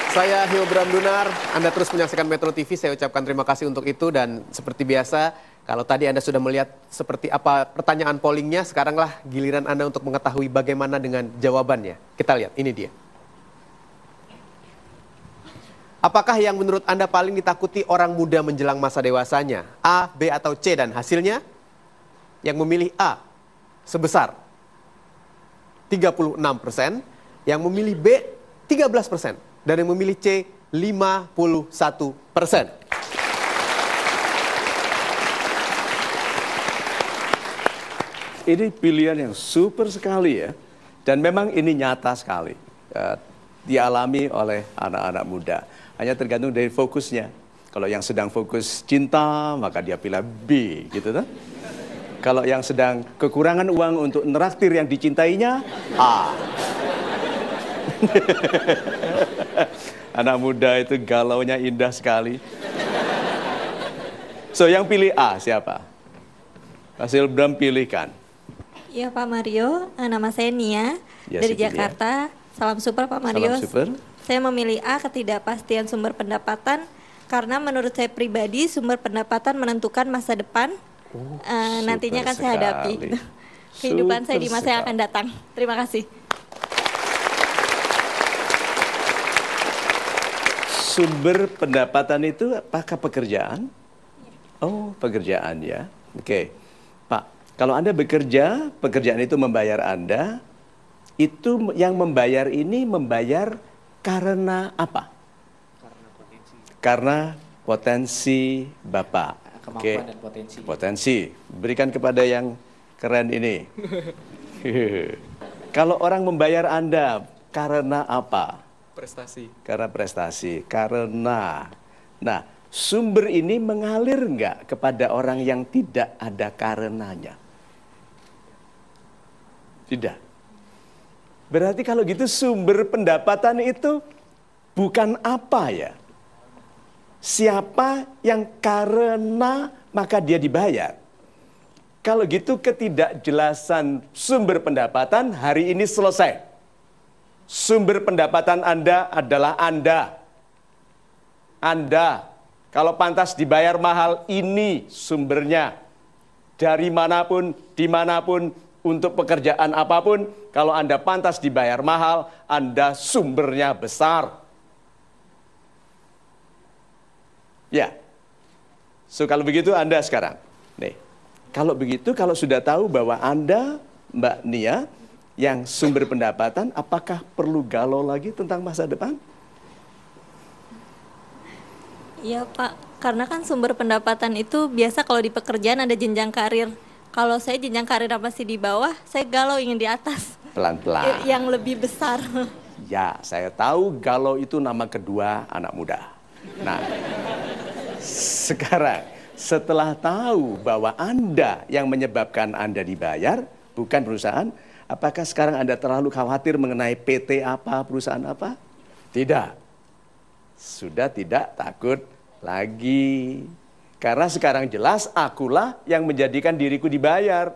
Saya Hio Bramdunar, Anda terus menyaksikan Metro TV, saya ucapkan terima kasih untuk itu. Dan seperti biasa, kalau tadi Anda sudah melihat seperti apa pertanyaan pollingnya, sekaranglah giliran Anda untuk mengetahui bagaimana dengan jawabannya. Kita lihat, ini dia. Apakah yang menurut Anda paling ditakuti orang muda menjelang masa dewasanya? A, B, atau C? Dan hasilnya, yang memilih A sebesar 36%, yang memilih B 13%, dan yang memilih C 51%. Ini pilihan yang super sekali ya, dan memang ini nyata sekali, dialami oleh anak-anak muda. Hanya tergantung dari fokusnya. Kalau yang sedang fokus cinta, maka dia pilih B, gitu kan? Kalau yang sedang kekurangan uang untuk neraktir yang dicintainya, A. Anak muda itu galaunya indah sekali. So, yang pilih A siapa? Hasil Bram pilihkan. Iya Pak Mario, nama saya Nia Ya, dari Nia. Jakarta. Salam super Pak Mario. Salam super. Saya memilih A, ketidakpastian sumber pendapatan, karena menurut saya pribadi sumber pendapatan menentukan masa depan. Nantinya akan saya hadapi kehidupan saya di masa yang akan datang. Terima kasih. Sumber pendapatan itu apakah pekerjaan? Oh, pekerjaan ya. Oke. Pak, kalau Anda bekerja, pekerjaan itu membayar Anda, itu yang membayar ini membayar karena apa? Karena potensi Bapak. Kemampuan dan potensi. Potensi. Berikan kepada yang keren ini. Kalau orang membayar Anda karena apa? Prestasi. Karena prestasi. Karena. Nah, sumber ini mengalir nggak kepada orang yang tidak ada karenanya? Tidak. Berarti kalau gitu sumber pendapatan itu bukan apa ya? Siapa yang karena maka dia dibayar. Kalau gitu ketidakjelasan sumber pendapatan hari ini selesai. Sumber pendapatan Anda adalah Anda. Anda, kalau pantas dibayar mahal, ini sumbernya. Dari manapun, dimanapun, untuk pekerjaan apapun, kalau Anda pantas dibayar mahal, Anda sumbernya besar. Ya, so kalau begitu Anda sekarang, nih, kalau begitu, kalau sudah tahu bahwa Anda, Mbak Nia, yang sumber pendapatan, apakah perlu galau lagi tentang masa depan? Iya Pak, karena kan sumber pendapatan itu biasa kalau di pekerjaan ada jenjang karir. Kalau saya jenjang karir masih di bawah, saya galau ingin di atas. Pelan-pelan. Yang lebih besar. Ya, saya tahu galau itu nama kedua anak muda. Nah, sekarang setelah tahu bahwa Anda yang menyebabkan Anda dibayar, bukan perusahaan, apakah sekarang Anda terlalu khawatir mengenai PT apa, perusahaan apa? Tidak. Sudah tidak takut lagi. Karena sekarang jelas akulah yang menjadikan diriku dibayar.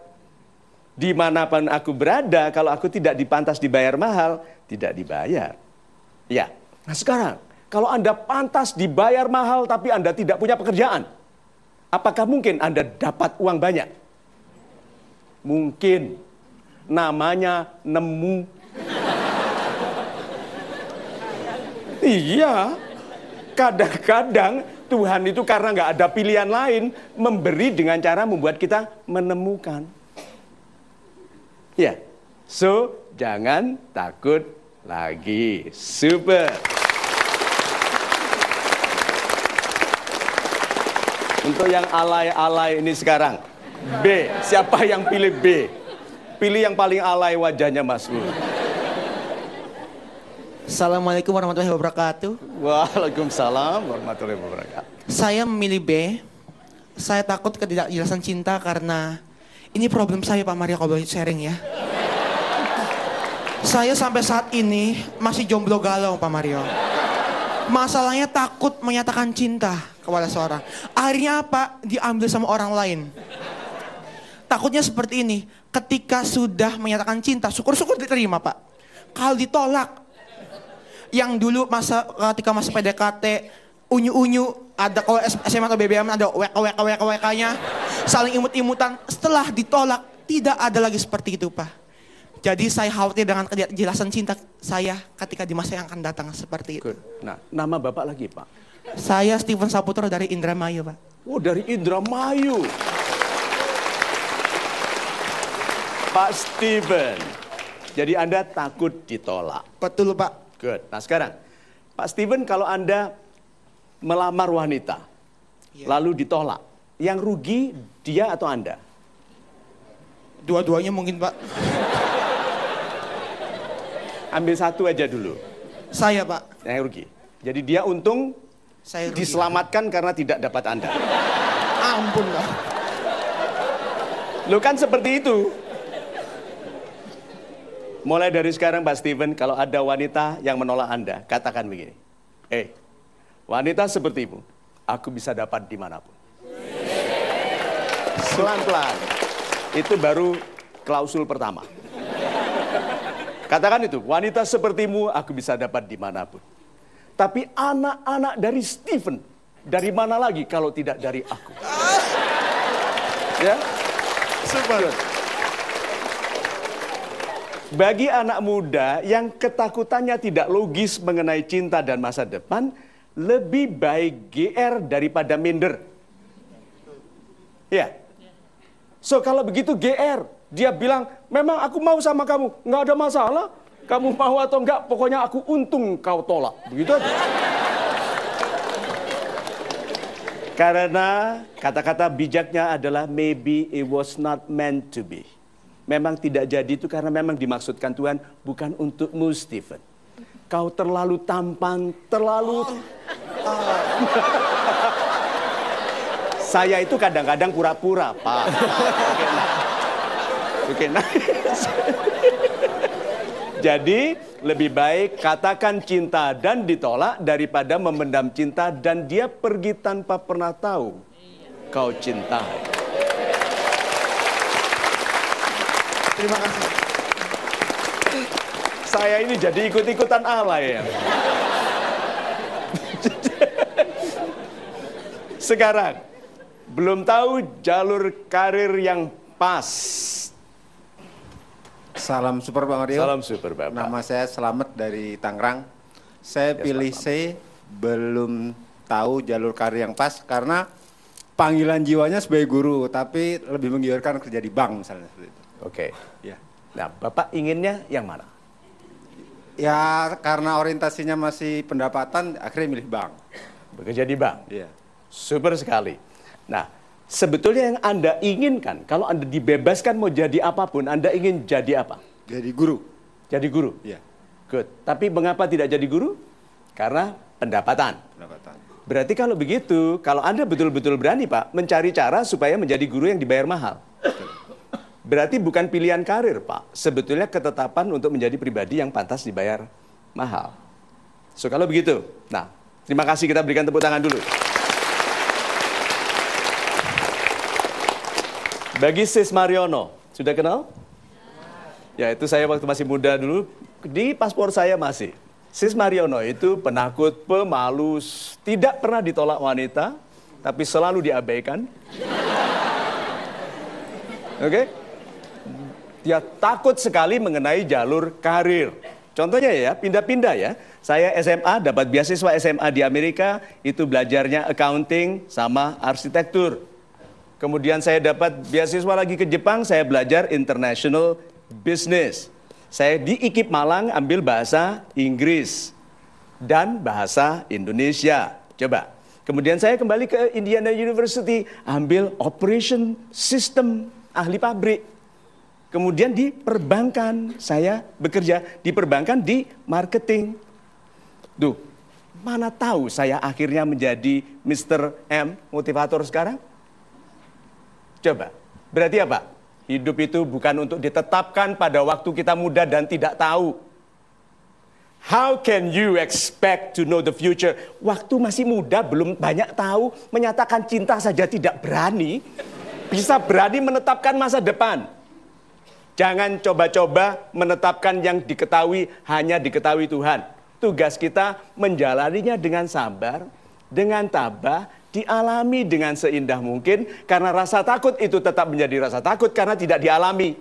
Dimanapun aku berada, kalau aku tidak dipantas dibayar mahal, tidak dibayar. Ya, nah sekarang, kalau Anda pantas dibayar mahal tapi Anda tidak punya pekerjaan, apakah mungkin Anda dapat uang banyak? Mungkin. Namanya nemu. Iya, kadang-kadang Tuhan itu karena nggak ada pilihan lain, memberi dengan cara membuat kita menemukan. Ya, so jangan takut lagi. Super. Untuk yang alay-alay ini sekarang, B. Siapa yang pilih B? Pilih yang paling alay wajahnya Mas Bur. Assalamualaikum warahmatullahi wabarakatuh. Waalaikumsalam warahmatullahi wabarakatuh. Saya memilih B. Saya takut ketidakjelasan cinta karena ini problem saya Pak Mario, kalau boleh sharing ya. Saya sampai saat ini masih jomblo galau Pak Mario. Masalahnya takut menyatakan cinta kepada seorang. Akhirnya apa? Diambil sama orang lain. Takutnya seperti ini. Ketika sudah menyatakan cinta, syukur-syukur diterima Pak. Kalau ditolak, Yang dulu ketika masa PDKT, unyu-unyu, ada kalau SMA atau BBM ada WK-nya, saling imut-imutan. Setelah ditolak, tidak ada lagi seperti itu, Pak. Jadi saya khawatir dengan kejelasan cinta saya ketika di masa yang akan datang seperti itu. Good. Nah, nama Bapak lagi, Pak? Saya Steven Saputra dari Indramayu, Pak. Oh, dari Indramayu. Pak Steven, jadi Anda takut ditolak. Betul, Pak. Good. Nah sekarang, Pak Steven, kalau Anda melamar wanita, lalu ditolak, yang rugi dia atau Anda? Dua-duanya mungkin, Pak. Ambil satu aja dulu. Saya, Pak. Yang rugi. Jadi dia untung Saya rugi. diselamatkan karena tidak dapat Anda. Ampun, Pak. Lo kan seperti itu. Mulai dari sekarang Pak Steven, kalau ada wanita yang menolak Anda, katakan begini. Wanita sepertimu, aku bisa dapat dimanapun. Pelan-pelan. Itu baru klausul pertama. Katakan itu, wanita sepertimu, aku bisa dapat dimanapun. Tapi anak-anak dari Steven, dari mana lagi kalau tidak dari aku? Ya? Super. Bagi anak muda yang ketakutannya tidak logis mengenai cinta dan masa depan, lebih baik GR daripada minder. Ya. So kalau begitu GR, dia bilang, memang aku mau sama kamu, nggak ada masalah. Kamu mau atau enggak, pokoknya aku untung kau tolak. Begitu aja. Karena kata-kata bijaknya adalah maybe it was not meant to be. Memang tidak jadi itu karena memang dimaksudkan Tuhan bukan untukmu, Steven. Kau terlalu tampan, terlalu... Saya itu kadang-kadang pura-pura, Pak. Oke, nah. Jadi lebih baik katakan cinta dan ditolak daripada memendam cinta dan dia pergi tanpa pernah tahu kau cintai. Terima kasih. Saya ini jadi ikut-ikutan alay ya. Sekarang, belum tahu jalur karir yang pas. Salam super Pak Mario. Salam super Bapak. Nama saya Selamat dari Tangerang. Saya pilih C, belum tahu jalur karir yang pas karena panggilan jiwanya sebagai guru, tapi lebih menggiurkan kerja di bank misalnya seperti itu. Oke. Ya. Nah, Bapak inginnya yang mana? Ya karena orientasinya masih pendapatan, akhirnya milih bank. Bekerja di bank. Iya. Super sekali. Nah, sebetulnya yang Anda inginkan, kalau Anda dibebaskan mau jadi apapun, Anda ingin jadi apa? Jadi guru. Jadi guru? Iya. Good. Tapi mengapa tidak jadi guru? Karena pendapatan. Pendapatan. Berarti kalau begitu, kalau Anda betul-betul berani Pak, mencari cara supaya menjadi guru yang dibayar mahal. Berarti bukan pilihan karir Pak, sebetulnya ketetapan untuk menjadi pribadi yang pantas dibayar mahal. So kalau begitu, nah terima kasih, kita berikan tepuk tangan dulu. Bagi Sis Mariono, sudah kenal? Ya itu saya waktu masih muda dulu, di paspor saya masih. Sis Mariono itu penakut, pemalu, tidak pernah ditolak wanita, tapi selalu diabaikan. Oke? Dia takut sekali mengenai jalur karir. Contohnya ya, pindah-pindah ya. Saya SMA, dapat beasiswa SMA di Amerika, itu belajarnya accounting sama arsitektur. Kemudian saya dapat beasiswa lagi ke Jepang, saya belajar international business. Saya di IKIP Malang ambil bahasa Inggris dan bahasa Indonesia. Coba. Kemudian saya kembali ke Indiana University, ambil operation system, ahli pabrik. Kemudian di perbankan, saya bekerja di perbankan di marketing. Duh, mana tahu saya akhirnya menjadi Mr. M, motivator sekarang? Coba, berarti apa? Hidup itu bukan untuk ditetapkan pada waktu kita muda dan tidak tahu. How can you expect to know the future? Waktu masih muda, belum banyak tahu, menyatakan cinta saja tidak berani, bisa berani menetapkan masa depan. Jangan coba-coba menetapkan yang diketahui, hanya diketahui Tuhan. tugas kita menjalaninya dengan sabar, dengan tabah, dialami dengan seindah mungkin, karena rasa takut itu tetap menjadi rasa takut karena tidak dialami.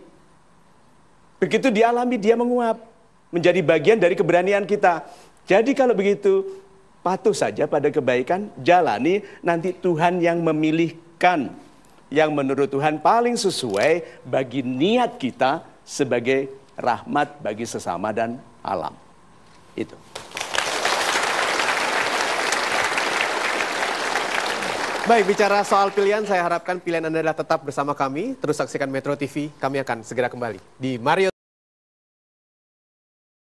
Begitu dialami, dia menguap, menjadi bagian dari keberanian kita. Jadi kalau begitu, patuh saja pada kebaikan, jalani, nanti Tuhan yang memilihkan, yang menurut Tuhan paling sesuai bagi niat kita sebagai rahmat bagi sesama dan alam. Itu. Baik, bicara soal pilihan, saya harapkan pilihan Anda adalah tetap bersama kami. Terus saksikan Metro TV, kami akan segera kembali di Mario